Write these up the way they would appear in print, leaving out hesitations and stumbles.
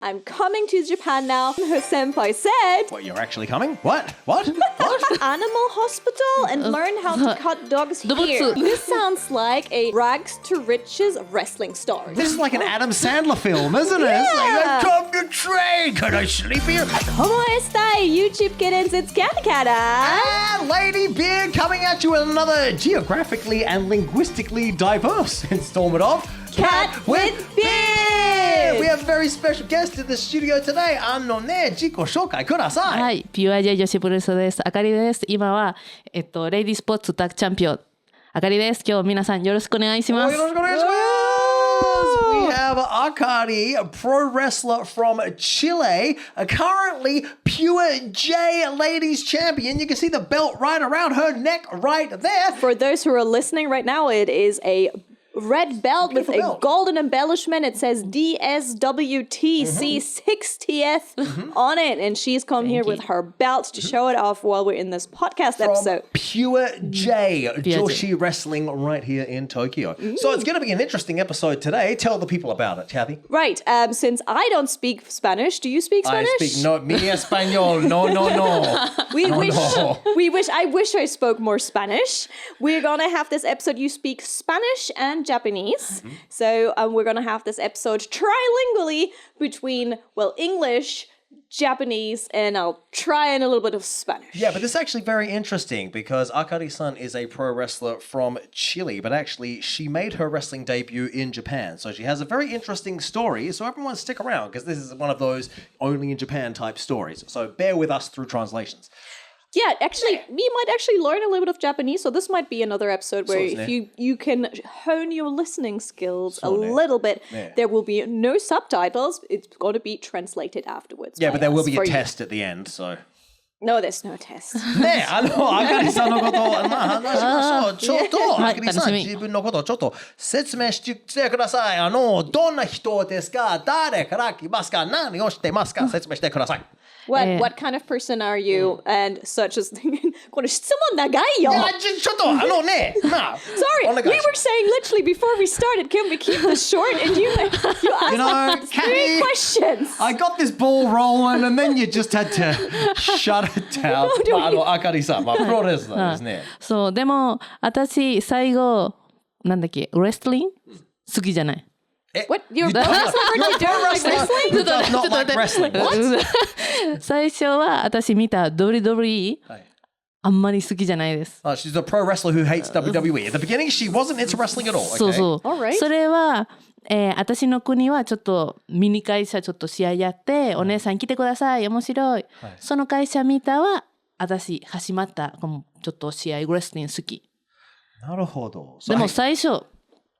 I'm coming to Japan now. Her senpai said, What, you're actually coming? What? animal hospital and learn how to cut dogs here. This sounds like a rags to riches wrestling star. This is like an Adam Sandler film, isn't it? It's like, come to train. Can I sleep here? ¿Cómo estáis, YouTube kittens? It's Cathy Cat. And Ladybeard coming at you with another geographically and linguistically diverse installment of Cat with Beard! We have a very special guest in the studio today. 自己紹介ください。はい、ピュアジェ女子プロレスです。あかりです。今はレディースポーツタッグチャンピオンあかりです。今日皆さんよろしくお願いします。よろしくお願いします。We have Akari, a pro wrestler from Chile, currently Pure J Ladies Champion. You can see the belt right around her neck right there. For those who are listening right now, it is a red belt with a golden embellishment. It says DSWTC 60th on it. And she's come here with her belt to show it off while we're in this podcast episode. Pure J, Joshi Wrestling right here in Tokyo. So it's going to be an interesting episode today. Tell the people about it, Cathy. Right. Since I don't speak Spanish, do you speak Spanish? I speak mi español. No. I wish I spoke more Spanish. We're going to have this episode. You speak Spanish and Japanese. So we're going to have this episode trilingually between, English, Japanese, and I'll try in a little bit of Spanish. Yeah, but this is actually very interesting because Akari-san is a pro wrestler from Chile, but actually she made her wrestling debut in Japan. So she has a very interesting story. So everyone stick around because this is one of those only in Japan type stories. So bear with us through translations. Yeah, actually, we might actually learn a little bit of Japanese, so this might be another episode where if you can hone your listening skills a little bit, there will be no subtitles. It's going to be translated afterwards. Yeah, but there will be a test at the end, so... No, there's no test. ねえ、Akari-sanのことを、話しましょう。ちょっと、Akari-san、自分のことをちょっと説明してください。どんな人ですか？誰から来ますか？何をしてますか？説明してください。What kind of person are you? And such as これ質問長いよ。いや、ちょっとね、Sorry, we were saying literally before we started, can we keep this short? And you asked three questions. I got this ball rolling, and then you just had to shut it down. Akari-san、プロレスラーですね。そう、でも私最後なんだっけ、レスリング好きじゃない。What? You're pro wrestling? Who does not like wrestling? What? 最初は私見た WWE、あんまり好きじゃないです。She's a pro wrestler who hates WWE. At the beginning, she wasn't into wrestling at all. そうそう。Alright. それは、私の国はちょっとミニ会社ちょっと試合やって、お姉さん来てください、面白い。その会社見たは、私始まったちょっと試合レスリング好き。なるほど。でも最初、好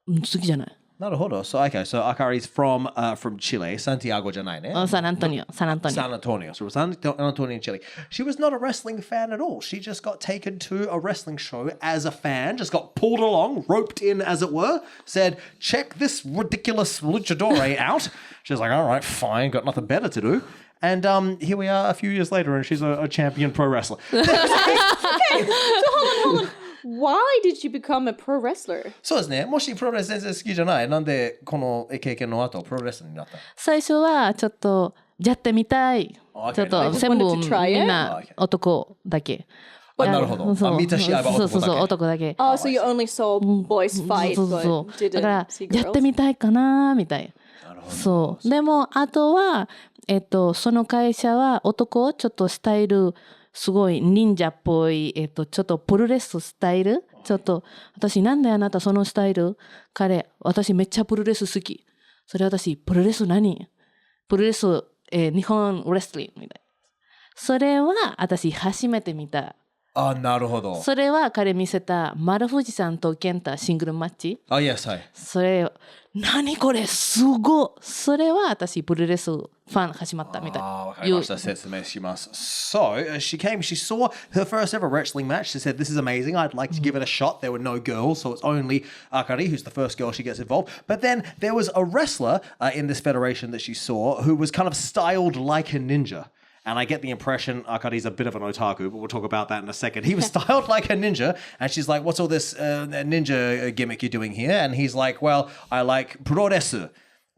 きじゃない。なるほど。So Akari's from Chile, Santiago じゃないね。San Antonio. So San Antonio, Chile. She was not a wrestling fan at all. She just got taken to a wrestling show as a fan, just got pulled along, roped in as it were, said, check this ridiculous luchador out. She's like, all right, fine, got nothing better to do. And here we are a few years later, and she's a champion pro wrestler. Okay, so hold on. Why did you become a pro wrestler? そうですね。もしプロレス全然好きじゃない。なんでこの経験の後プロレスになった？最初はちょっとやってみたい。ちょっと全部みんな男だけ。なるほど。見た試合は男だけ。そう男だけ。Oh, so you only saw boys fight, but didn't see girls? だからやってみたいかなみたい。そう。でもあとはその会社は男ちょっとスタイルすごい忍者っぽい、ちょっとプロレススタイルちょっと、私なんであなたそのスタイル私めっちゃプロレス好き。それ私、プロレス何プロレス、日本レスリングみたいな。それは私初めて見た。あ、なるほど。それは彼見せた丸藤さんと健太シングルマッチ。あ、yes, はい。それ、何これすごい。それは私プロレスファン始まったみたい。わかりました。説明します。So, she saw her first ever wrestling match. She said, this is amazing. I'd like to give it a shot. There were no girls, so it's only Akari, who's the first girl she gets involved. But then there was a wrestler in this federation that she saw who was kind of styled like a ninja. And I get the impression Akari's a bit of an otaku, but we'll talk about that in a second. He was styled like a ninja, and she's like, what's all this ninja gimmick you're doing here? And he's like, well, I like puroresu,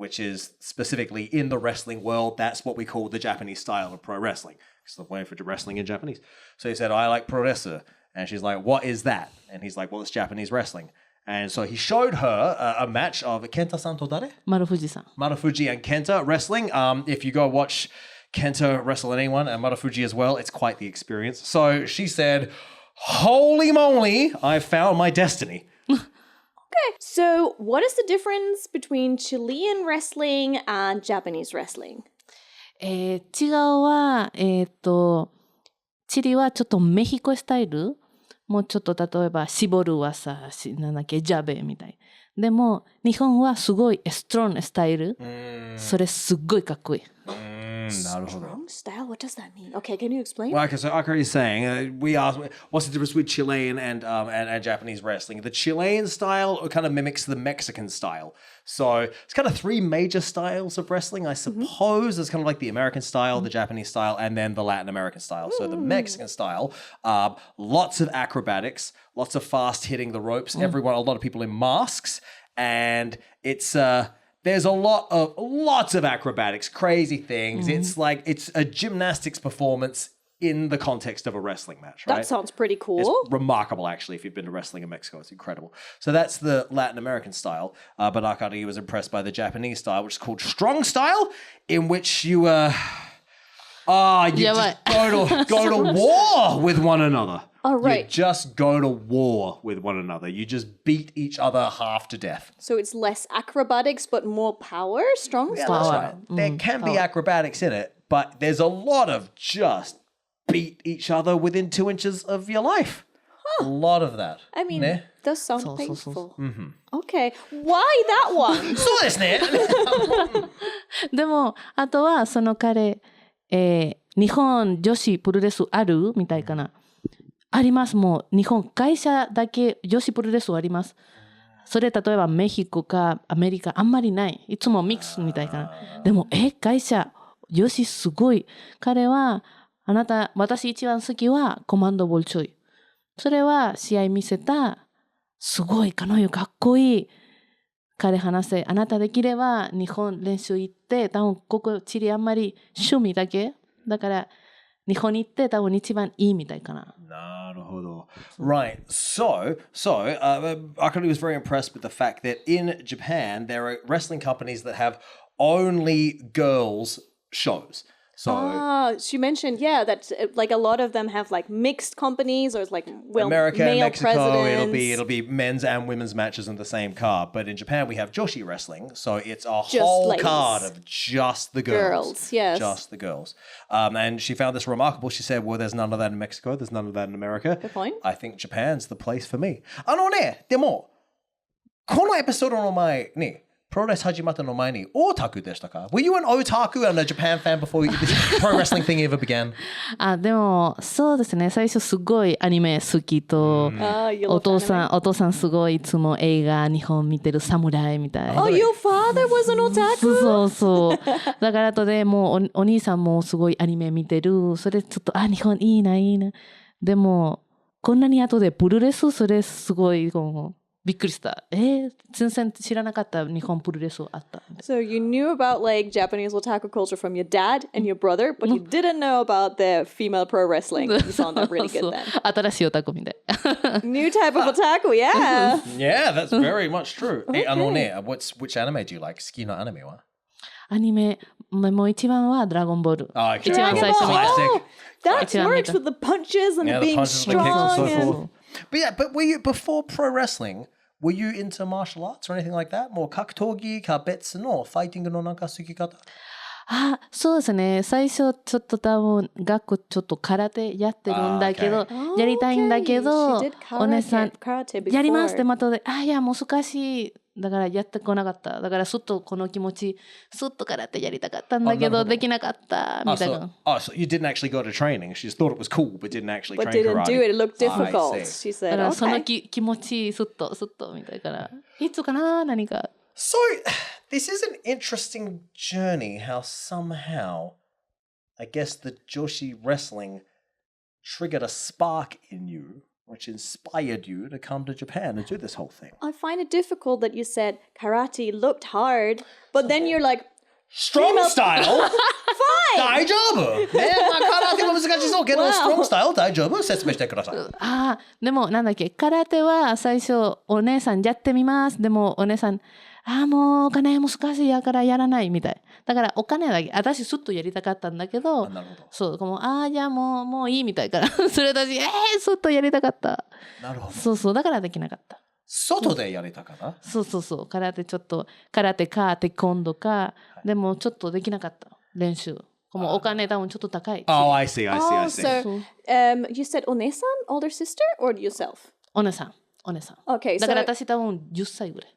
which is specifically in the wrestling world, that's what we call the Japanese style of pro wrestling. It's the way for wrestling in Japanese. So he said, I like pro wrestler. And she's like, what is that? And he's like, well, it's Japanese wrestling. And so he showed her a match of Kenta-san to dare? Marufuji-san. Marufuji and Kenta wrestling. If you go watch Kenta wrestle anyone and Marufuji as well, it's quite the experience. So she said, holy moly, I found my destiny. Okay, so what is the difference between Chilean wrestling and Japanese wrestling? 違うは、チリはちょっとメヒコスタイルもうちょっと例えば絞るはさ、なんだっけ、ジャベみたい。でも日本はすごいストロングスタイル。それすっごいかっこいい。Strong style? What does that mean? Okay, can you explain? Well, okay, so Akari is saying, we asked, what's the difference between Chilean and Japanese wrestling? The Chilean style kind of mimics the Mexican style. So it's kind of three major styles of wrestling, I suppose. There's kind of like the American style, the Japanese style, and then the Latin American style. So the Mexican style, lots of acrobatics, lots of fast hitting the ropes, a lot of people in masks, and it's... there's lots of acrobatics, crazy things. It's like, it's a gymnastics performance in the context of a wrestling match, right? That sounds pretty cool. It's remarkable, actually, if you've been to wrestling in Mexico. It's incredible. So that's the Latin American style. But Akari was impressed by the Japanese style, which is called strong style, in which you just go to war with one another. Oh, right. You just go to war with one another. You just beat each other half to death. So it's less acrobatics, but more power? Strong Yeah, style? that's right. There can be acrobatics in it, but there's a lot of just beat each other within 2 inches of your life. A lot of that. I mean, Ne? does sound そうそうそう painful. Okay, why that one? そうですね。でもあとはその彼、日本女子プロレスあるみたいかな。あります。もう日本会社だけ女子プロレスあります。それ例えばメヒコかアメリカあんまりない。いつもミックスみたいかな。でも会社女子すごい。彼は私一番好きはコマンドボルチョイ。それは試合見せたすごい彼女かっこいい。彼話せあなたできれば日本練習行って多分ここチリあんまり趣味だけだから日本に行って多分一番いいみたいかな。なるほど. Right. So Akari was very impressed with the fact that in Japan, there are wrestling companies that have only girls shows. So She mentioned, that like a lot of them have like mixed companies or it's like America, male Mexico, presidents. it'll be men's and women's matches in the same card. But in Japan, we have Joshi wrestling, so it's a Just whole ladies. card of just the girls. Girls, yes. Just the girls. And she found this remarkable. She said, well, there's none of that in Mexico. There's none of that in America. Good point. I think Japan's the place for me. でも、このエピソードの前に、プロレス始まったの前にオタクでしたか? Were you an otaku and a Japan fan before this pro wrestling thing ever began? でもそうですね。最初すごいアニメ好きと、you お love 父 anime? さんすごいいつも映画日本見てる侍みたい。Oh, your father was an otaku? そうそう。だから後でもう お兄さんもすごいアニメ見てる。それちょっと日本いいな。でもこんなに後でプロレスそれすごいびっくりした。全然知らなかった日本プロレスあった。So you knew about like Japanese otaku culture from your dad and your brother, but you didn't know about the female pro wrestling. You found that really good then. 新しいオタクみたい。New type of otaku, yeah. Yeah, that's very much true. which anime do you like? 好きなアニメは? アニメもう一番はドラゴンボール。Okay. 一番最初見た。 Classic. That works with the punches and Yeah, the being punches and the kicks strong. and so and- forth. But were you, before pro wrestling, were you into martial arts or anything like that? もう格闘技か別のファイティングのなんか好き方? そうですね。最初ちょっと多分ちょっと空手やってるんだけど、やりたいんだけど、 She did お姉さん karate before. やりますってまたで、いや難しい。だからやってこなかった。だからすっとこの気持ち、すっと空手やりたかったんだけど、できなかったみたいな。So you didn't actually go to training. She just thought it was cool, but didn't actually But train didn't karate. do it. It looked I difficult. see. She だ said, からその okay. 気持ちすっとみたいから、いつかな何か。So this is an interesting journey how somehow, I guess the Joshi wrestling triggered a spark in you, which inspired you to come to Japan and do this whole thing? I find it difficult that you said karate looked hard, but then you're like, Strong style? fine! 大丈夫ねまあ、空手は難しそうけど、 Wow. ストロングスタイル大丈夫説明してください。ああ、でもなんだっけ、空手は最初お姉さんやってみます。でもお姉さん、もうお金難しいやからやらないみたい。だからお金だけ、私すっとやりたかったんだけど、なるほど。そう、じゃあもういいみたいから、それ私、すっとやりたかった。なるほど。そうそう、だからできなかった。外でやりたかった？そうそうそう、空手ちょっと、空手かテコンドか、でもちょっとできなかった、練習。お金多分ちょっと高い。Oh, I see, I see, I Oh, see. so you said onesan, older sister, or yourself? お姉さん。Okay, だから so 私多分10歳ぐらい。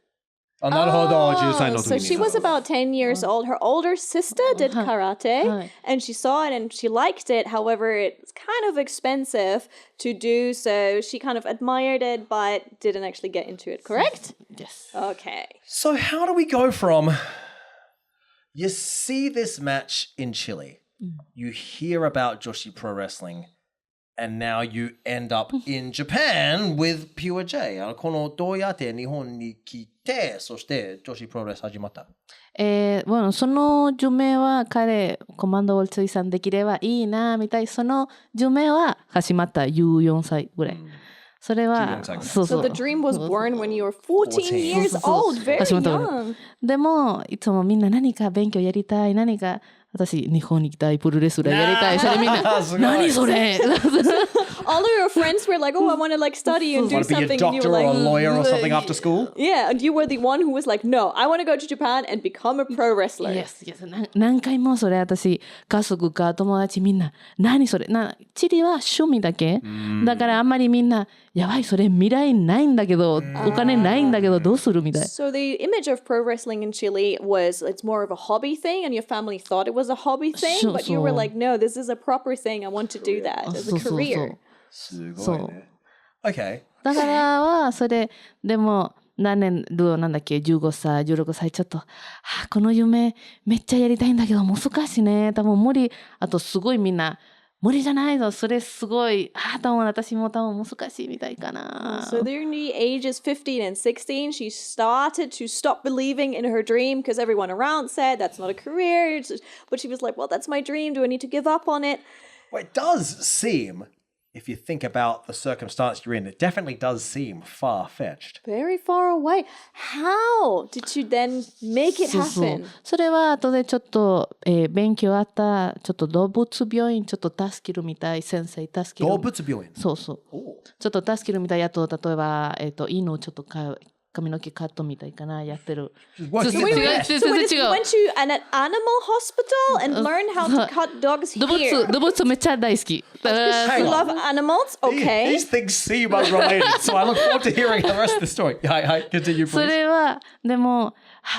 なるほど、10歳の時 so に。 she was about 10 years old. Her older sister did karate, Hi. and she saw it and she liked it. However, it's kind of expensive to do, so she kind of admired it, but didn't actually get into it, correct? Yes. Okay. So how do we go from you see this match in Chile, you hear about Joshi Pro Wrestling, and now you end up in Japan with Pure J. このどうやって日本に来て、そして女子プロレス始まった？その夢は彼、コマンドウォルツイさんできればいいなみたい。その夢は始まった14歳ぐらい。それは、そうそ So う。 the dream was born when you were 14 years old, very 始まった young. でも、いつもみんな何か勉強やりたい、何か、私、日本に行きたい、プロレスラーやりたい。それみんな、何それ All of your friends were like, oh, I want to like study and do Want to be a something. And you doctor were or a like, lawyer or something after school? yeah, and you were the one who was like, no, I want to go to Japan and become a pro wrestler. Yes, yes. 何回もそれ私、家族か友達みんな、何それチリは趣味だけだからあんまりみんな、やばい、それ未来ないんだけど、お金ないんだけど、どうするみたい。So the image of pro wrestling in Chile was it's more of a hobby thing, and your family thought it was a hobby thing, but you were like, no, this is a proper thing. I want to do that as a career. すごいね。Okay. だからは、それ、でも、なんだっけ、15歳、16歳、ちょっと、この夢、めっちゃやりたいんだけど、難しいね。多分無理。あと、すごいみんな、無理じゃないぞ。それすごい、多分私も多分難しいみたいかな。So during the ages 15 and 16, she started to stop believing in her dream because everyone around said that's not a career. But she was like, well, that's my dream. Do I need to give up on it? Well, it does seem, if you think about the circumstance you're in, it definitely does seem far-fetched. Very far away. How did you then make it そうそう happen? それは後でちょっと、勉強あったちょっと動物病院ちょっと助けるみたい先生助ける動物病院。そうそうちょっと助けるみたいあと例えば、犬ちょっと髪の毛カットみたいかなやってる Working 違う in the 違う net. 全 So 然 we 違 just う went to an animal hospital and learned how to cut dogs' 動 hair. 物めっちゃ大好きだから Hang You on. love animals? Okay. These things seem unrelated, so I look forward to hearing the rest of the story. Hi, continue, そ please. れはでも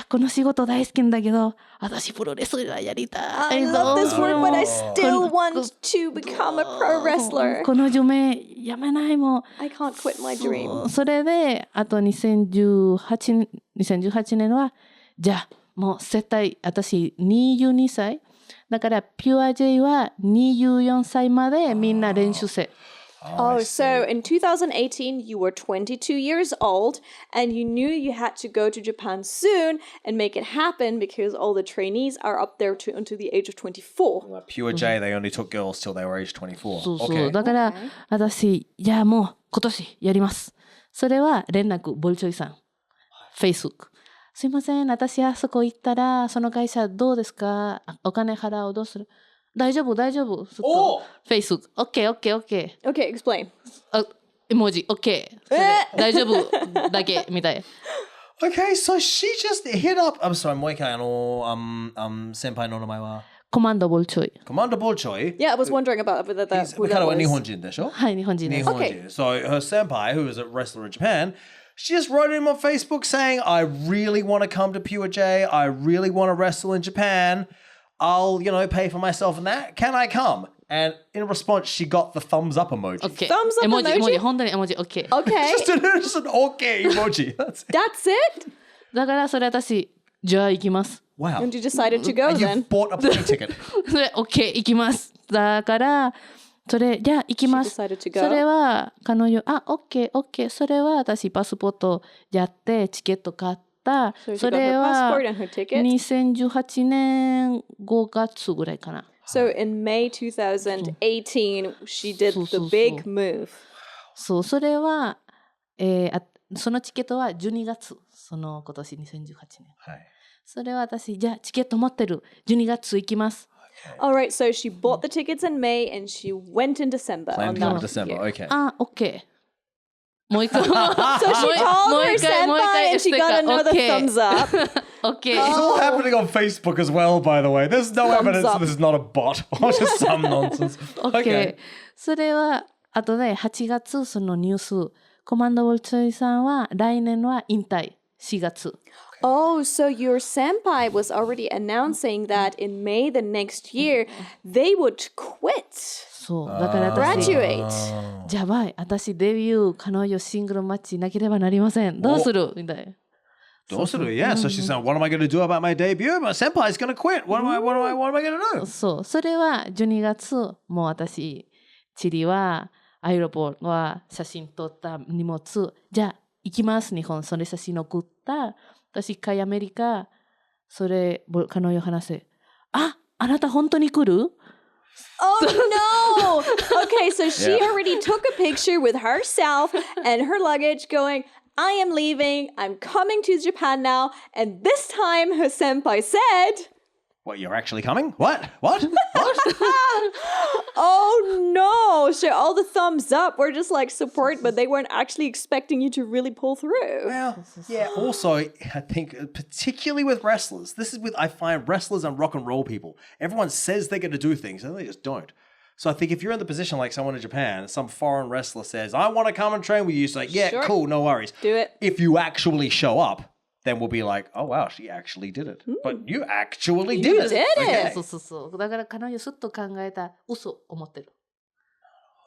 この仕事大好きんだけど私プロレスラーやりた I い love this ぞ work, but I still want to become a pro wrestler. この夢やめないもん I can't quit my dream. それであと2018年はじゃあもう絶対私22歳だからピュア J は24歳までみんな練習せ Oh, so in 2018, you were 22 years old and you knew you had to go to Japan soon and make it happen because all the trainees are up there until the age of 24. Pure J, they only took girls till they were age 24. そうそう Okay. だから私いやもう今年やりますそれは連絡ボルチョイさん Facebook すいません私あそこ行ったらその会社どうですかお金払うどうする大丈夫すっと Facebook OK Okay, explain. 絵文字 OK それ大丈夫だけみたい Okay, so she just hit up. I'm sorry, もう一回先輩の名前はコマンドボルチョイ Commander Bolchoi. Yeah, I was wondering about who that 彼は was. 日本人でしょはい日本人です Okay. So her senpai, who is a wrestler in Japan, she just wrote him on Facebook saying, I really want to come to Pure J. I really want to wrestle in Japan. I'll, pay for myself and that. Can I come? And in response, she got the thumbs up emoji. OK Thumbs up 絵文字 emoji? 本当に絵文字 OK Okay, Just an okay emoji. That's it. that's it? だからそれ私じゃあ行きます Wow. And you decided to go And then? you've bought a plane ticket. それ OK 行きますだからそれ、じゃあ行きます。 She decided to go. それは彼女、OK、OK。それは私パスポートやってチケット買った。So she そ got her れは passport and her ticket. 2018年5月ぐらいかな。So in May 2018, she did the big move. そう、それは、そのチケットは12月。その今年2018年。はい。それは私、じゃあチケット持ってる。12月行きます。All right, so she bought the tickets in May and she went in December. Planned on to go in that December. year. Okay. OK。もう一回。 So she told her senpai and she got another thumbs up. OK。 It's all happening on Facebook as well, by the way. There's no Thumbs evidence up. that this is not a bot or just some nonsense. OK。それは、あとで8月、そのニュース、コマンドウォルチョイさんは来年は引退、4月。Oh, so your senpai was already announcing that in May the next year, they would quit, そう。だから私、 graduate. じゃばい、私デビュー、彼女シングルマッチなければなりません。どうするみたいな。どうする? Yeah, so she's saying, what am I going to do about my debut? My senpai's going to quit. What am I going to do? そう。それは12月、もう私、チリは、アイロポートは写真撮った荷物、じゃあ行きます、日本。それ写真送った。私一回アメリカ、それ、彼女話せ。あなた本当に来る? Oh no! Okay, so she already took a picture with herself and her luggage going, I am leaving, I'm coming to Japan now, and this time her senpai said, What, you're actually coming? What? What? oh no! So all the thumbs up were just like support, but they weren't actually expecting you to really pull through. Well, yeah, also, I think, particularly with wrestlers, I find wrestlers and rock and roll people, everyone says they're going to do things, and they just don't. So I think if you're in the position like someone in Japan, some foreign wrestler says, I want to come and train with you, so like, yeah, Sure. cool, no worries. Do it. If you actually show up, then we'll be like, oh wow, she actually did it. But you actually did it. did it. Okay. そうそうそう。だから彼女すっと考えた嘘思ってる。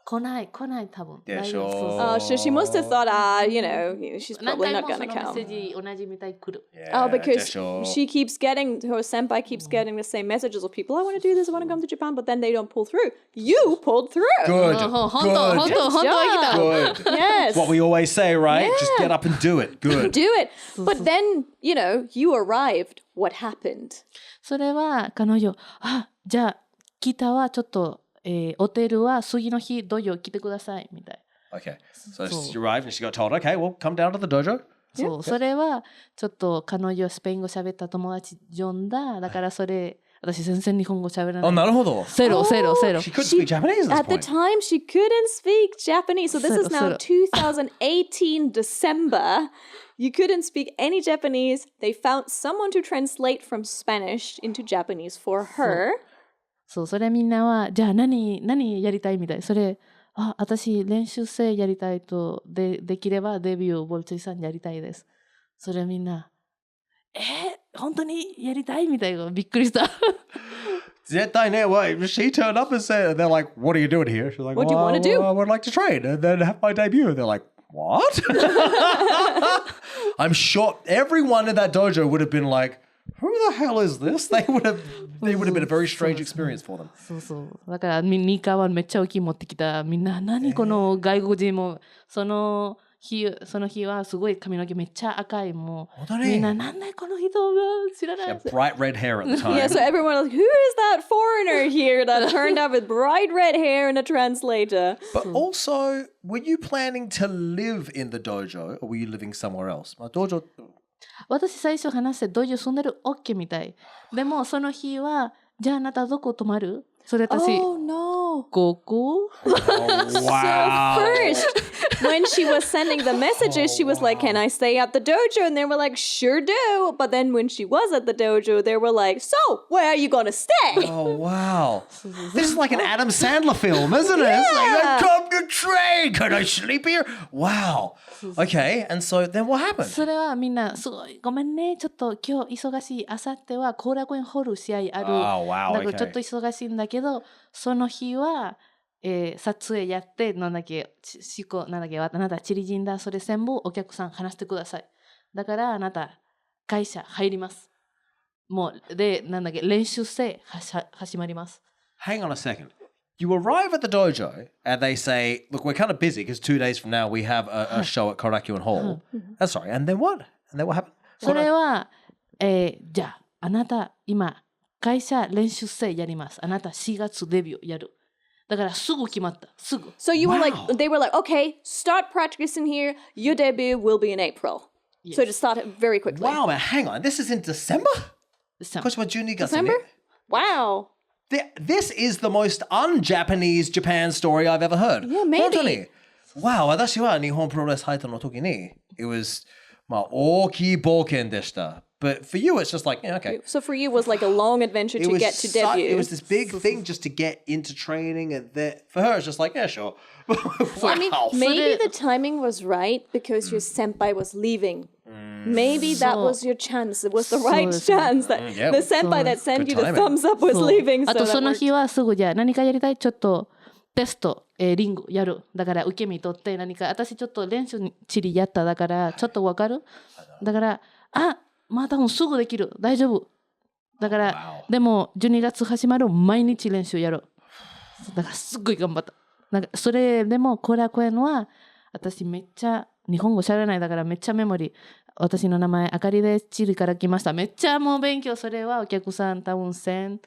来ない多分。でしょう。そうそう Oh, so she must have thought, she's 何 probably 回 not もそ gonna のメッセー come. ジ同じみたい来る。 Yeah, Oh, because でしょう。 she keeps getting, her senpai keeps getting the same messages of people, I want to do this, I want to come to Japan, but then they don't pull through. You pulled through. Good. 本当 Good. は来た。 Good. Yes. What we always say, right? Just get up and do it. Good. Do it. But then, you arrived. What happened? それは彼女、じゃあ北はちょっと、ホテルは次の日土曜来てくださいみたい。Okay. So she arrived and she got told, okay, well, come down to the dojo. そう、それはちょっと彼女はスペイン語喋った友達呼んだ。だからそれ、私全然日本語喋らない。Oh, なるほど。ゼロ。 She couldn't speak Japanese at At the this point. time, she couldn't speak Japanese. So this is now Settle. 2018 December. You couldn't speak any Japanese. They found someone to translate from Spanish into Japanese for her. そう、それみんなは、じゃあ何やりたいみたい。それ、私練習生やりたいと、できればデビューボルチョイさんやりたいです。それみんな、本当にやりたいみたいなびっくりした。絶対ね、well, she turned up and said, they're like, what are you doing here? She's like, What do you wanna do? I would like to train and then have my debut. They're like, what? I'm sure everyone in that dojo would have been like, who the hell is this? They would have been a very strange experience for them. そうそう。だからミカはめっちゃ大きい持ってきた。みんな何この外国人もその日はすごい髪の毛めっちゃ赤いもう本当にみんななんでこの人が知らない。 She had bright red hair at the time. Yeah, so everyone was like, who is that foreigner here that turned up with bright red hair and a translator? But also, were you planning to live in the dojo or were you living somewhere else? Dojo. 私最初話してドジョ住んでる OK みたい。でもその日はじゃああなたどこ泊まる？それ私、Oh no. ここ Oh, wow. So first, when she was sending the messages, she was like, can I stay at the dojo? And they were like, sure do. But then when she was at the dojo, they were like, so where are you going to stay? Oh, wow. This is like an Adam Sandler film, isn't it? It's like, I come to train. Can I sleep here? Wow. Okay, and so then what happened? それはみんなすごいごめんねちょっと今日忙しいあさっては後楽園ホール試合ある、Oh, wow, だからちょっ okay. と忙しいんだけどその日は、撮影やってなんだっけあなたチリ人だそれ全部お客さん話してくださいだからあなた会社入りますもうでなんだっけ練習生始まります Hang on a second. You arrive at the dojo and they say, look, we're kind of busy because 2 days from now we have a show at Korakuen Hall. Sorry, and then what? And then what happened? それは、じゃあ、あなた今、会社練習生やります。あなた4月デビューやる。だからすぐ決まった。すぐ。 So you were like, they were like, okay, start practicing here. Your debut will be in April. So to start it very quickly. Wow, man, hang on. This is in December? December? Wow. This is the most un-Japanese Japan story I've ever heard. Yeah, maybe. 本当に Wow, 私は日本プロレス入ったの時に it was 大きい冒険でした。But for you, it's just like, yeah, okay. So for you, it was like a long adventure to get to debut. It was this big thing just to get into training. And for her, it's just like, yeah, sure. Wow. I mean, maybe the timing was right because your senpai was leaving. Maybe that was your chance. It was the right chance that the senpai that sent you the thumbs up was leaving. あとその日はすぐじゃあ何かやりたいちょっとテスト、リングやる。だから受け身取って何か私ちょっと練習チリやっただからちょっとわかる？だからまあ多分すぐできる。大丈夫。だから、でも12月始まる毎日練習やる。だからすっごい頑張った。なんかそれでもコラコエンは私めっちゃ日本語しゃべらないだからめっちゃメモリー。私の名前あかりです。チリから来ました。めっちゃもう勉強。それはお客さん多分1000。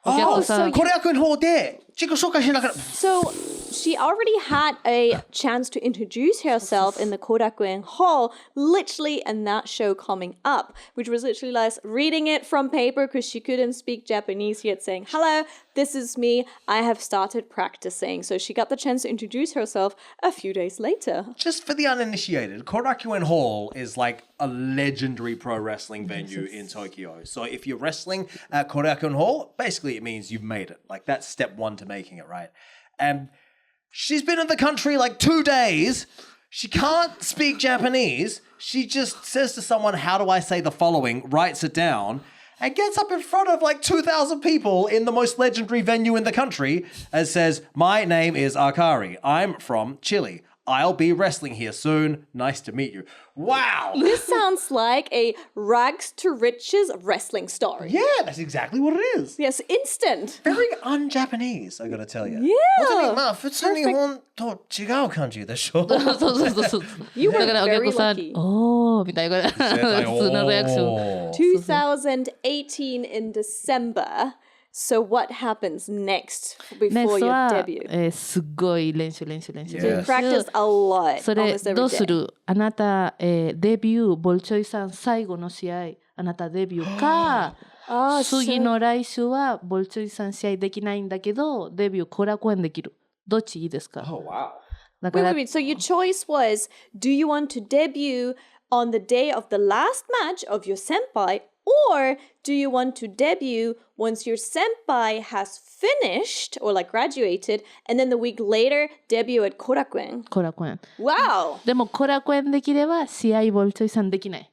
So Korakuen Hall で自己紹介しながら。So she already had a chance to introduce herself in the Korakuen Hall, literally, and that show coming up, which was literally like reading it from paper because she couldn't speak Japanese yet, saying, "Hello, this is me. I have started practicing." So she got the chance to introduce herself a few days later. Just for the uninitiated, Korakuen Hall is like a legendary pro wrestling venue in Tokyo. So if you're wrestling at Korakuen Hall, basically it means you've made it. Like that's step one to making it, right? And she's been in the country like 2 days. She can't speak Japanese. She just says to someone, how do I say the following, writes it down, and gets up in front of like 2,000 people in the most legendary venue in the country and says, my name is Akari. I'm from Chile. I'll be wrestling here soon. Nice to meet you. Wow. This sounds like a rags to riches wrestling story. Yeah, that's exactly what it is. Yes, instant. Very un-Japanese, I gotta tell you. Yeah. 普通日本と違う感じでしょ？そう。 You were だからお very 客さん lucky. おーみたいな普通のリアクション。 2018 in December. So what happens next before your は debut? すっごい練習。 You practiced a lot, それ almost どう every す day. るあなた、デビューボルチョイさん最後の試合あなたデビューか次の来週はボルチョイさん試合できないんだけどデビューコラコエンできるどっちいいですか Oh, wow. だから Wait. So your choice was, do you want to debut on the day of the last match of your senpai, or do you want to debut once your senpai has finished or like graduated, and then the week later debut at Korakuen? コラコエン Wow. でもコラコエンできれば試合ボルチョイさんできない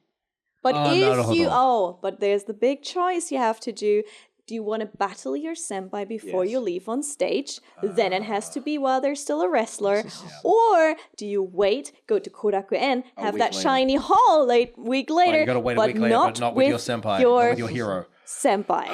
But if you, なるほど。 but there's the big choice you have to do. Do you want to battle your senpai before you leave on stage? Then it has to be while they're still a wrestler. Or do you wait, go to Korakuen, have week that later. shiny hall week later, You gotta wait a but week later, but not with your senpai, not with your hero. senpai.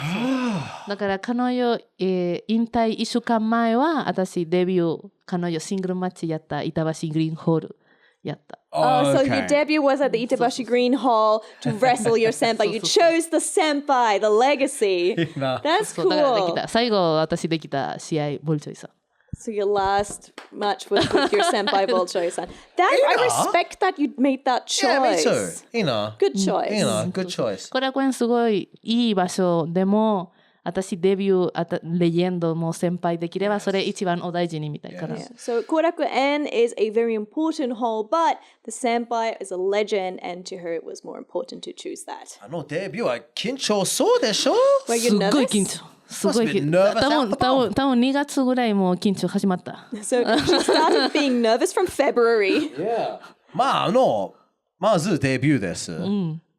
だから彼女、引退1週間前は私デビュー彼女シングルマッチやった板橋グリーンホールやった Oh, so your debut was at the Itabashi Green Hall to wrestle your senpai. You chose the senpai, the legacy. That's そうだからでき cool. た最後私できた試合ボルチョイさん So your last match was with your senpai Bolchoi-san. I respect that you made that choice. Yeah, me too. Good choice. Good choice. コラコエンすごいいい場所でも私デビューレジェンドも先輩できればそれ一番お大事にみたいから Yeah. So Korakuen is a very important hall, but the senpai is a legend, and to her it was more important to choose that. あのデビューは緊張そうでしょ？ Were す you っごい nervous? 緊張すごい Must be 緊 nervous 張 out the bomb. 多分2月ぐらいも緊張始まった So she started being nervous from February. Yeah. まずデビューです。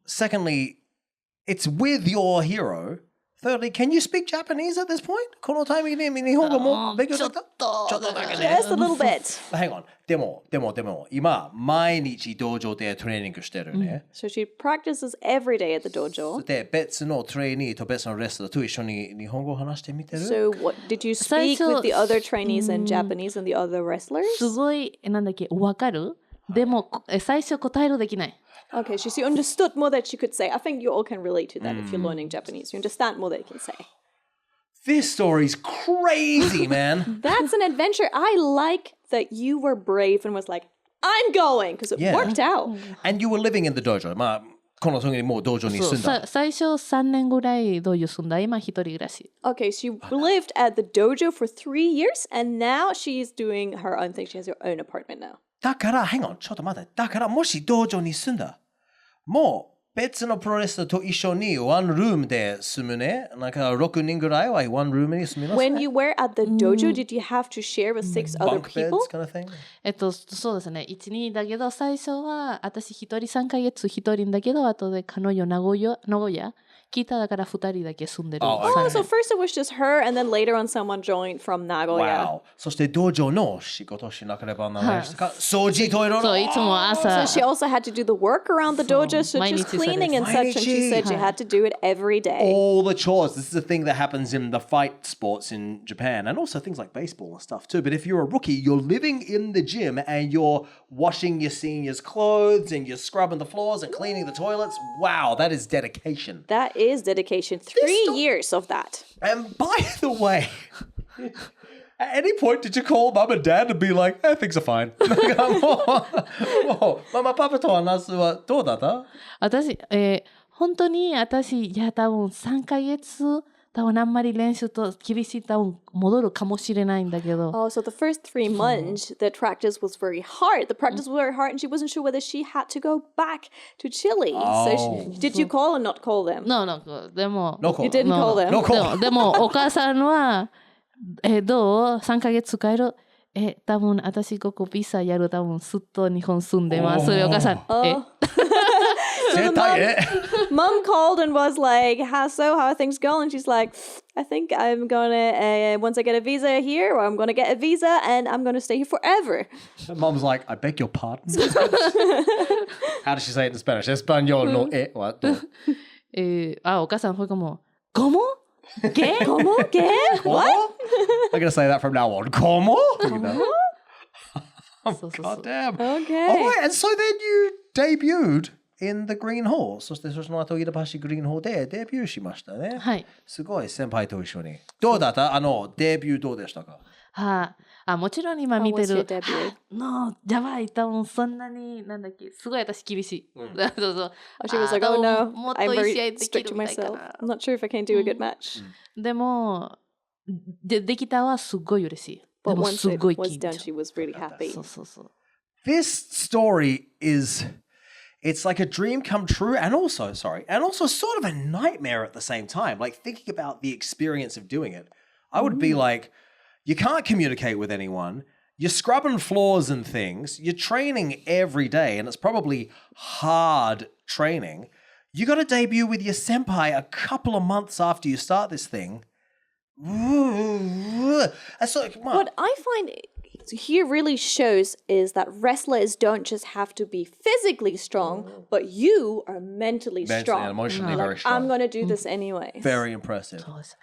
Secondly, it's with your hero. Thirdly, can you speak Japanese at this point? このタイミングで日本語も勉強できた？ちょっとだけね。 Just a little bit. Hang on. でも、今、毎日道場でトレーニングしてるね。So she practices every day at the dojo. で、別のトレーニーと別のレスラーと一緒に日本語を話してみてる？ So what did you speak with the other trainees in Japanese and the other wrestlers? すごい、なんだっけ、わかる？でも、最初答えるできない。Okay, so she understood more that she could say. I think you all can relate to that if you're learning Japanese. You understand more that you can say. This story's crazy, man. That's an adventure. I like that you were brave and was like, I'm going, because it worked out. And you were living in the dojo. まあ、この時にもう道場に住んだ。最初3年ぐらい道場住んだ。今一人暮らし。Okay, so you lived at the dojo for 3 years, and now she's doing her own thing. She has her own apartment now. だから、hang on, ちょっと待って。だから、もし道場に住んだ。もう別のプロレスラーと一緒にワンルームで住むね。なんか6人ぐらいはワンルームに住みますね。When you were at the dojo, did you have to share with 6 other Bunk people? beds kind of thing? そうですね。1、2だけど、最初は私一人3ヶ月一人だけど、後で彼女名古屋来ただから2人だけ住んでる。Oh, so first it was just her, and then later on someone joined from Nagoya. Wow. そして道場の仕事しなければならないですか？掃除トイレの。そう、いつも朝。 So she also had to do the work around the dojo, such as cleaning and such, and she said she had to do it every day. All the chores. This is a thing that happens in the fight sports in Japan and also things like baseball and stuff too. But if you're a rookie, you're living in the gym and you're washing your seniors' clothes and you're scrubbing the floors and cleaning the toilets. Wow, that is dedication. That is dedication. 3 years of that. And by the way, at any point did you call mum and dad and be like, things are fine? もうママパパと話すはどうだった？私、本当に私、いや、多分3ヶ月、多分あんまり練習と厳しい、多分戻るかもしれないんだけど。Oh, so the first 3 months, the practice was very hard. The practice was very hard, and she wasn't sure whether she had to go back to Chile. So did you call or not call them? No, でも、 No call. You didn't call them. No call. でもお母さんは、どう ?3 ヶ月使える？多分私ここビザやる、多分ずっと日本住んでます。お母さん。Mom called and was like, how are things going? She's like, I think I'm gonna, once I get a visa here, or I'm gonna get a visa and I'm gonna stay here forever. Mom's like, I beg your pardon. How does she say it in Spanish? Español no what? お母さん、ほいかも、¿Cómo? ¿Qué? ¿Cómo? ¿Qué? What? I'm gonna say that from now on. ¿Cómo? You know? God damn. Okay. All right, and so then you debuted in the Green Hall. そしてその後、飯田橋グリーンホールでデビューしましたね。はい。すごい、先輩と一緒に。どうだったデビューどうでしたか？もちろん今見て How was る your debut? やばい、多分そんなに、なんだっけ、すごい私厳しい。そうそう。 She was like, oh no, もっと I'm いい試合 very でき strict る to みたいか myself. な。 I'm not sure if I can do a good match. でも、できたはすごい嬉しい。で But も once す it ごい was 緊 done, 張。 she was really happy. そうそうそう。This story is, it's like a dream come true and also sort of a nightmare at the same time. Like thinking about the experience of doing it. I would be like, you can't communicate with anyone. You're scrubbing floors and things. You're training every day and it's probably hard training. You got to debut with your senpai a couple of months after you start this thing. So, What I find here really shows is that wrestlers don't just have to be physically strong, but you are mentally strong. and emotionally very Like, strong. I'm going to do this anyway. Very impressive. そうですね。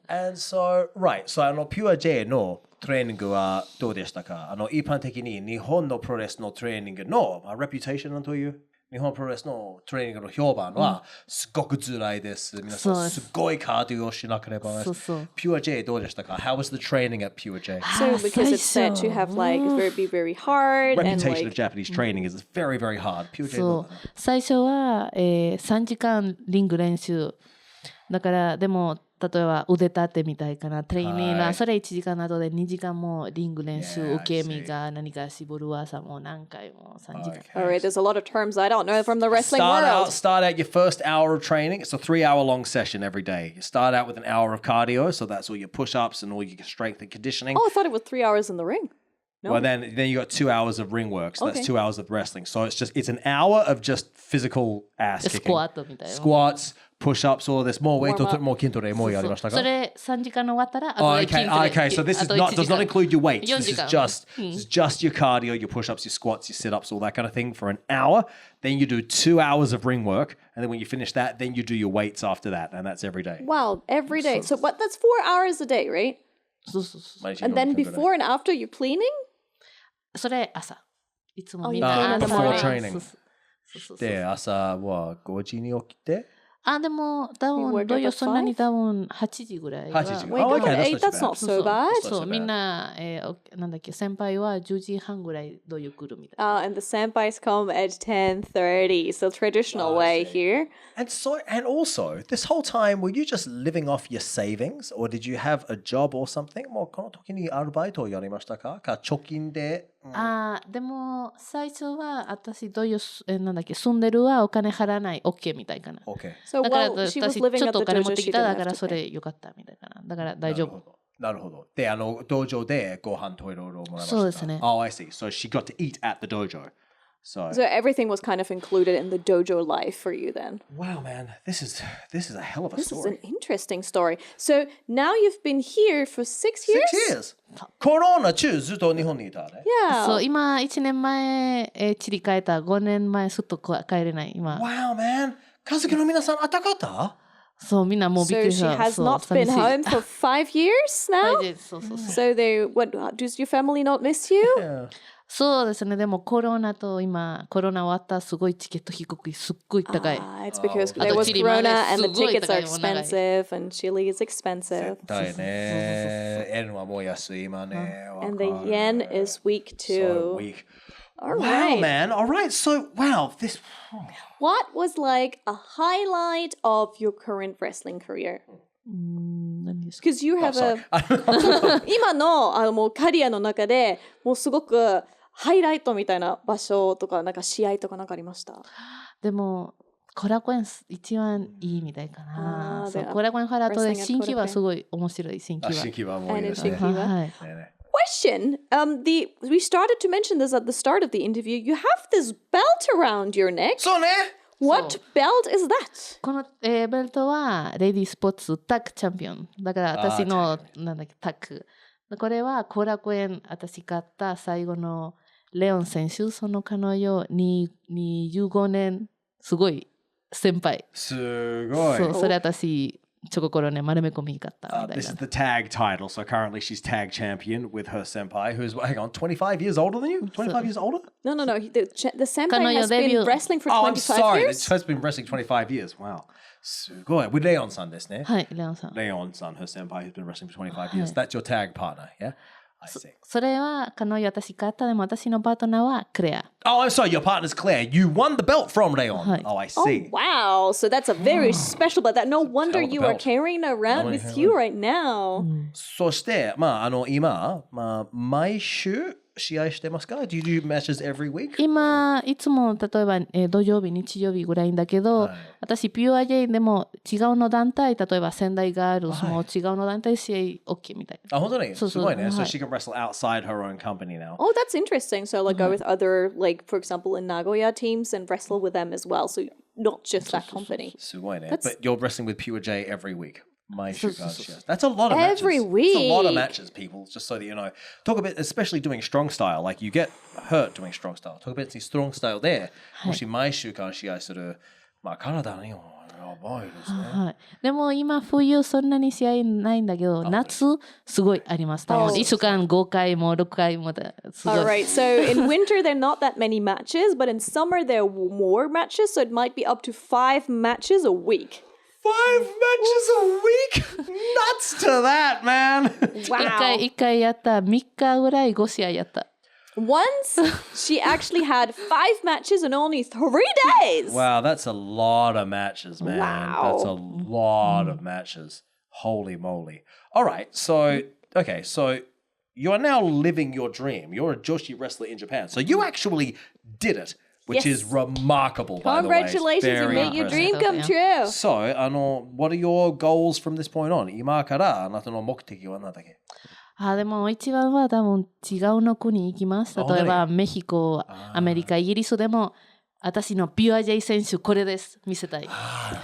And so, right. So, Pure J のトレーニングはどうでしたか？一般的に日本のプロレスのトレーニングの、reputation という日本プロレスのトレーニングの評判はすごく辛いです。皆さんすごいカーディオをしなければならない。Pure J どうでしたか？ How was the training at Pure J? So because it's said to have like be very hard and Reputation like of Japanese training is very, very hard. Pure J そう最初は、3時間リング練習だからでも例えば腕立てみたいかなトレーニングがそれ1時間などで2時間もリング練習受け身が何か絞る技も何回も3時間 Alright, there's a lot of terms I don't know from the wrestling world. Start out your first hour of training. It's a 3-hour long session every day. You start out with an hour of cardio, so that's all your push-ups and all your strength and conditioning. Oh, I thought it was 3 hours in the ring. No. Well, then you got 2 hours of ring work, so Okay. that's 2 hours of wrestling. So it's an hour of just physical ass kicking. スクワットみたいな Squats, push-ups or this more weight Warm up. もう筋トレもうやりましたかそれ3時間終わったら、あと Oh, で筋 okay, トレ okay. So this あ is と not 1 does 時間 not include your weights. 4 This 時 is 間 just your cardio, your push-ups, your squats, your sit-ups, all that kind of thing for an hour. Then you do 2 hours of ring work, and then when you finish that, then you do your weights after that, and that's every day. Wow, every day. So what? That's 4 hours a day, right? そうそうそう。 And then before and after you're cleaning? それ朝。いつも Oh, み you ん clean な in the 朝 morning. Before training. そうそうそうで、朝は5時に起きてあ、でも多 You 分 work どう at よ the そんなに five? 多分8時ぐらいは。 8時 Wake up okay, at 8, that's not そう so そう bad. そうみんな、なんだっけ先輩は10時半ぐらいどうよ来るみたいな。 And the senpais come at 10:30. So traditional way here. And also, this whole time, were you just living off your savings, or did you have a job or something? もうこの時にアルバイトをやりましたか？か貯金で、あーでも最初は私どういうなんだっけ住んでるはお金払わない OK みたいかな。 OK。So だから while she was 私 living ちょっ at と the お金持 dojo, って she きた didn't だ have から to そ pay. れよかったみたいかな。だから大丈夫。なるほど。で、道場でご飯といろいろもらいましたか？そうですね。Oh, I see. So she got to eat at the dojo. So everything was kind of included in the dojo life for you then. wow, man, this is a hell of a This is an story. interesting story. So now you've been here for 6 years? 6 years. コロナ中ずっと日本にいたね。Yeah. そう今1年前、チリ帰った5年前すっと帰れない今。 Wow, man. 家族の皆さん暖かった？そうみんなもうびっく So りし she た。 has そう not been 寂しい home for 5 years now? そうそうそう So does your family not miss you? Yeah. そうですねでもコロナと今コロナ終わったすごいチケット低くすっごい高い。 It's because Oh. there was Chile Corona まで and the すごい tickets are 高いもん長い。 expensive and Chile is expensive. だよね。円はもう安い今ね。 And the yen is weak So too. weak. All Wow, right. man. All right. So, wow, this. What was like a highlight of your current wrestling career? 何ですか Because you have sorry. a 今のもうキャリアの中でもうすごくハイライトみたいな場所とかなんか試合とかなんかありました？でもコラコエン一番いいみたいかな。そうでコラコエンから後で Wrestling at 新規はすごい面白い新規は。新規はもういいですね。新規ははい。ねね Question. We started to mention this at the start of the interview. You have this belt around your neck. そうね。 What belt is that? この、ベルトはレディースポーツタッグチャンピオンだから私のなんだっけタッグこれは後楽園私買った最後のレオン選手その彼女に25年すごい先輩すごい。そうそれ私ちょこころね丸め込み買ったみたい This is な the tag title. So currently she's tag champion with her senpai, who's, hang on, 25 years older than you? 25 years older? No. The senpai Kanoyo has been debut. wrestling for Oh, I'm 25 sorry. years. She has been wrestling 25 years. Wow. すごい. With Leon san ですね。はいレオンさん Leon san, her senpai, who's been wrestling for 25 years. That's your tag partner, yeah? I see. それは彼女私買ったでも私のパートナーはクレア Oh, I'm sorry. Your partner's Claire. You won the belt from Leon. Hi. Oh, I Oh, see. wow. So that's a very special belt. That no wonder hell of a you are belt. carrying around with you right now. そして、今、毎週試合してますか？ Do you do matches every week? 今いつも例えば、土曜日日曜日ぐらいんだけど、はい私ピュアゲイでも違うの団体例えば仙台ガールズも違うの団体試合 OK みたいな。あ、本当に？そうそう。すごいね。So はい。 she can wrestle outside her own company now. Oh, that's interesting. So like go with other, like for example, in Nagoya teams and wrestle with them as well. So not just that company. すごいね。 That's- But you're wrestling with Pure J every week. 毎週そうそうそう。 That's a lot of matches. Every It's a lot of week. matches, people. Just so that you know. Talk a bit, especially doing strong style. Like you get hurt doing strong style. Talk a bit strong style there. もし毎週間試合する、体にはやばいですね。はい、でも今冬そんなに試合ないんだけど夏すごいあります多分 Oh. 1週間5回も6回もだすごい All right. So in winter, there are not that many matches, but in summer, there are more matches. So it might be up to 5 matches a week. 5 matches a week? Nuts to that, man. Wow. 一回やった3日ぐらい5試合やった Once she actually had 5 matches in only 3 days. Wow, that's a lot of matches, man. Wow. That's a lot of matches. Holy moly. All right, so, okay, so you are now living your dream. You're a Joshi wrestler in Japan. So you actually did it, which Yes. is remarkable, by the way. It's Congratulations, you very made your impressive. dream come true. So, what are your goals from this point on? 今からあなたの目的は何だっけ？でも一番は多分違うの国に行きます例えばメヒコアメリカイギリスでも私のピュア J 選手これです見せたい。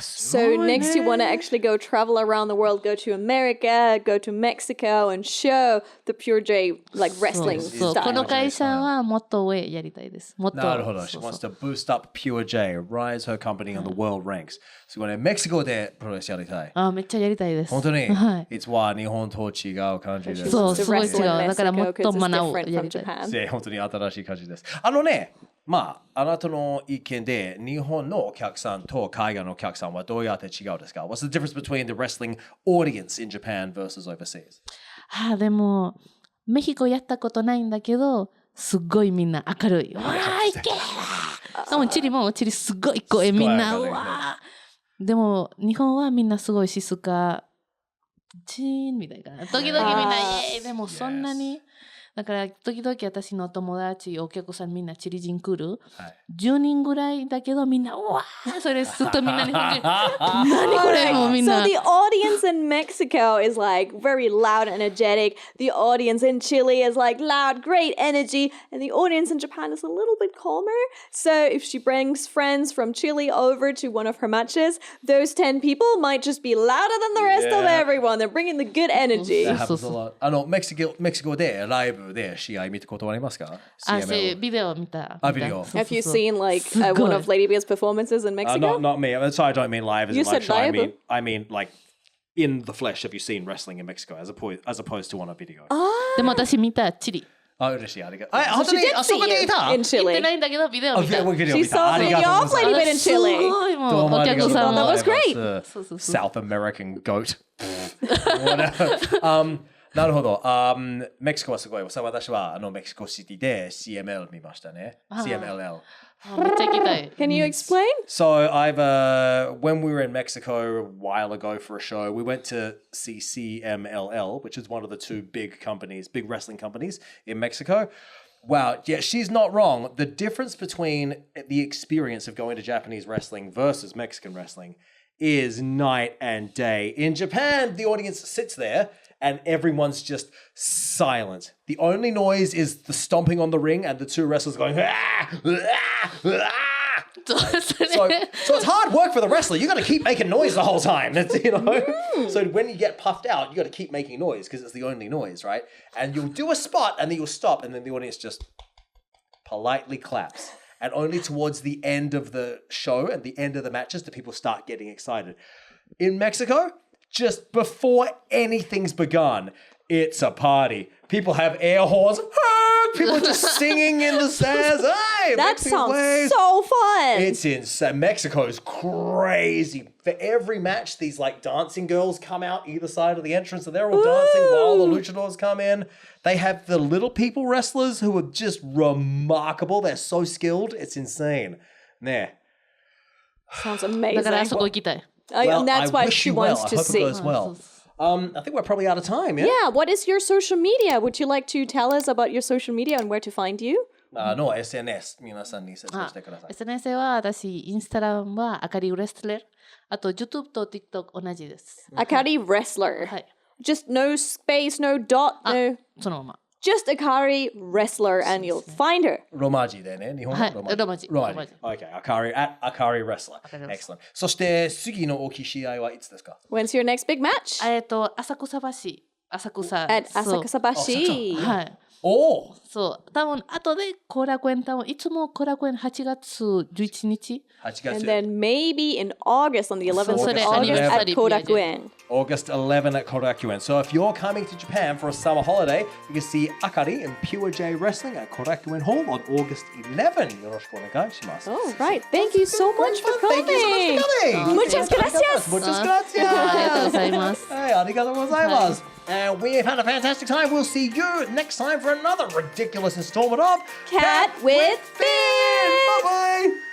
So next you want to actually go travel around the world, go to America, go to Mexico and show the Pure J like wrestling そう style. この会社はもっと上やりたいです。もっとなるほど。She そう wants そう to boost up Pure J, rise her company on the world ranks. すごいね。メキシコでプロレスやりたい。あめっちゃやりたいです。本当に、はい。いつは日本と違う感じです。そう To すごい違 wrestle う。 in だからも Mexico っと because it's 学ぶ different や from りたい。Japan. で本当に新しい感じです。あのね、まあ、あなたの意見で日本のお客さんと海外のお客さんはどうやって違うですか？ What's the difference between the wrestling audience in Japan versus overseas? あでもメヒコやったことないんだけどすっごいみんな明るい。わーいけー。でもチリすごい声みんなうわー。でも日本はみんなすごい静かチーンみたいかな。時々みんなイエーイでもそんなに。だから時々私の友達お客さんみんなチリ人来る、10人ぐらいだけどみんなうわーそれすっとみんな日本人何これもうみん So な the audience in Mexico is like very loud and energetic. The audience in Chile is like loud, great energy. And the audience in Japan is a little bit calmer. So if she brings friends from Chile over to one of her matches, those 10 people might just be louder than the rest of everyone. They're bringing the good energy. That happens a lot. あのメキシコでライブで試合見たことありますか？あビデオ見た。あビデオ。Have you seen like すごい one of Ladybeard's performances in Mexico? Not me. Sorry, I don't mean live as You in live said show. live? I mean like in the flesh. Have you seen wrestling in Mexico as opposed to on a video? でも私見たチリ。あ嬉しいありがとう。本当 She に did あそ see こで you いた？ in 行って Chile. ないんだけどビデオ見た。ビデオ She 見た。 saw あり the がとう off ございます。 Ladybeard in す Chile. ごいもうどうもおありがとうござい客さんも。ます。 That was great. そうそうそう。 South American goat. Whatever. なるほど。メキシコはすごい。私はメキシコシティで CML 見ましたね。CMLL。めっちゃ行きたい。 Can you explain? So I've when we were in Mexico a while ago for a show, we went to see CMLL, which is one of the two big wrestling companies in Mexico. Wow, yeah, she's not wrong. The difference between the experience of going to Japanese wrestling versus Mexican wrestling is night and day. In Japan, the audience sits there and everyone's just silent. The only noise is the stomping on the ring and the two wrestlers going, ah, ah, ah. So it's hard work for the wrestler. You got to keep making noise the whole time. So when you get puffed out, you got to keep making noise because it's the only noise, right? And you'll do a spot and then you'll stop and then the audience just politely claps. And only towards the end of the show and the end of the matches do people start getting excited. In Mexico, just before anything's begun, it's a party. People have air horns. People are just singing in the stands. Hey, That Mexican sounds ways. so fun. It's insane. Mexico's crazy. For every match, these like dancing girls come out either side of the entrance and they're all dancing while the luchadors come in. They have the little people wrestlers who are just remarkable. They're so skilled. It's insane. Nah. Sounds だ amazing. からあそこ行きたい。 And that's I why wish she you well. wants I to hope it see. goes well. I think we're probably out of time, yeah? Yeah, what is your social media? Would you like to tell us about your social media and where to find you? No, SNS. 皆さんに説明してください。 SNS は私インスタグラムはアカリウレスラー。あと YouTube と TikTok 同じです。 Akari Wrestler. はい。 Just no space, no dot, あ no. そのまま。 Just Akari Wrestler and you'll find her. ロマジでね、日本はいのロマジ。ロマジ Okay, Akari, at Akari Wrestler. Excellent. そして次の大きい試合はいつですか？ When's your next big match? 浅草橋。浅草。 At そう Asakasabashi. はい。おおそう。多分後で後楽園いつも後楽園8月11日。 8月 And then maybe in August, on the 11th So of the August at anniversary Korakuen. August 11 at Korakuen. So if you're coming to Japan for a summer holiday, you can see Akari in Pure J Wrestling at Korakuen Hall on August 11. よろしくお願いします。 Oh, right. Thank you so much for coming. Thank you so much for coming. Muchas gracias. Muchas ありがとうご gracias. ざいます。はい、ありがとうございます。And we've had a fantastic time. We'll see you next time for another ridiculous installment of Cat with Fin. Bye bye.